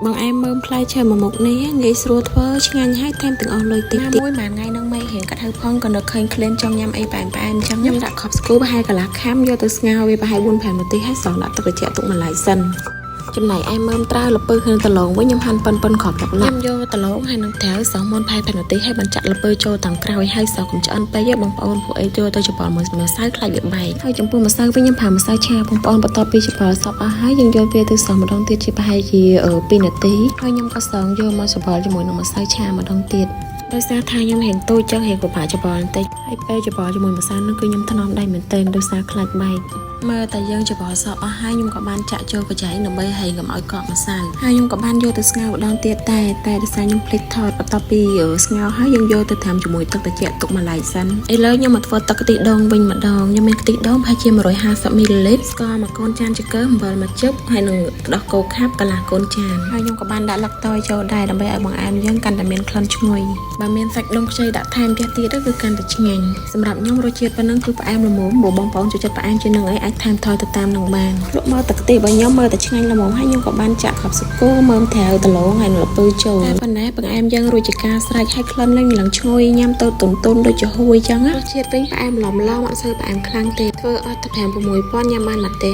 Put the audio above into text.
បងឯមមើមផ្លែឈើមួយមុខនេះងាយស្រួលធ្វើឆ្ងាញ់ហើយថែមទាំងអស់លុយតិចមួយមួយថ្ងៃនឹងមេរៀងកាត់ហើយផងក៏នៅឃើញក្លៀនចង់ញ៉ាំអីផ្អែមអញ្ចឹងខ្ញុំដាក់ខប់ស្គូប្រហែលកន្លះខាំយកទៅស្ងោរវាប្រហែល 4-5 នាទីហើយសង់ដាក់ទឹកត្រជាក់ទុកមួយឡែកសិនចំណែកឯមើមត្រាវល្ពៅក្នុងតឡងវិញខ្ញុំហាន់ប៉ុនៗក្របដាក់ខ្ញុំយកតឡងហើយនឹងត្រាវសោះមុន5 នាទីហើយបញ្ចាក់ល្ពៅចូលតាមក្រោយហើយសោះកុំឆ្អិនពេកទេបងប្អូនពួកអីចូលទៅច្បល់មួយម្សៅខ្លាចវាបែកហើយចំពោះម្សៅវិញខ្ញុំប្រើម្សៅឆាបងប្អូនបន្ទាប់ពីច្បល់សពអស់ហើយយើងយកវាទៅសោះម្ដងទៀតជាប្រហែលជា2 នាទីហើយខ្ញុំក៏សងយកមកច្បល់ជាមួយនឹងម្សៅឆាម្ដងទៀតដោយសារថាខ្ញុំរៀងតូចចឹងរៀងពិបាកច្បល់បន្តិចហើយពេលច្បល់ជាមួយម្សៅនោះគឺខ្ញុំថ្នមដៃមែនទែនដោយសារខ្លាចបែកមើលតែយើងច្បល់សពអស់ហើយខ្ញុំក៏បានចាក់ចូលកញ្ចែងដើម្បីហើយកុំឲ្យកកម្សៅហើយខ្ញុំក៏បានយកទៅស្ងោរម្ដងទៀតតែដោយសារខ្ញុំភ្លេចថតបន្ទាប់ពីស្ងោរហើយយើងយកទៅត្រាំជាមួយទឹកត្រជាក់ទុកមួយឡែកសិនឥឡូវខ្ញុំមកធ្វើទឹកខ្ទិះដូងវិញម្ដងខ្ញុំមានខ្ទិះដូងប្រហែលជា150 មីលីលីត្រស្ករមួយកូនចានចង្កឹះអំបិលមួយជឹបហើយនឹងទឹកដោះគោខាប់កន្លះកូនចានហើយខ្ញុំក៏បានដាក់លឹកតយចូលដែរដើម្បីឲ្យបង្អែមយើងកាន់តែមានក្លិនឈ្ងុយបើមានសាច់ដូងខ្ចីដាក់ថែមទៀតគឺកាន់តែឆ្ងាញ់សម្រាប់ខ្ញុំរសជាតិប៉ុណ្ណឹងគឺផ្អែមល្មមបងប្អូនចូលចិត្តផ្អែមជាងនឹងអីអាចថែមថយទៅតាមនឹងបានលក់មកទឹកខ្ទិះរបស់ខ្ញុំមើលតែឆ្ងាញ់ល្មមហើយខ្ញុំក៏បានចាក់ខប់ស្គូមើមត្រាវតឡងហើយល្ពៅចូលតែប៉ុណ្ណេះបង្អែមយើងរួចជាការស្រេចហើយក្លិនឡើងឈ្ងុយញ៉ាំទៅតុនដូចជាហួយចឹងរសជាតិវិញផ្អែមឡំអត់សូវផ្អែមខ្លាំងទេធ្វើអត់ទៅ5-6 ពាន់ញ៉ាំបានណាស់ទេ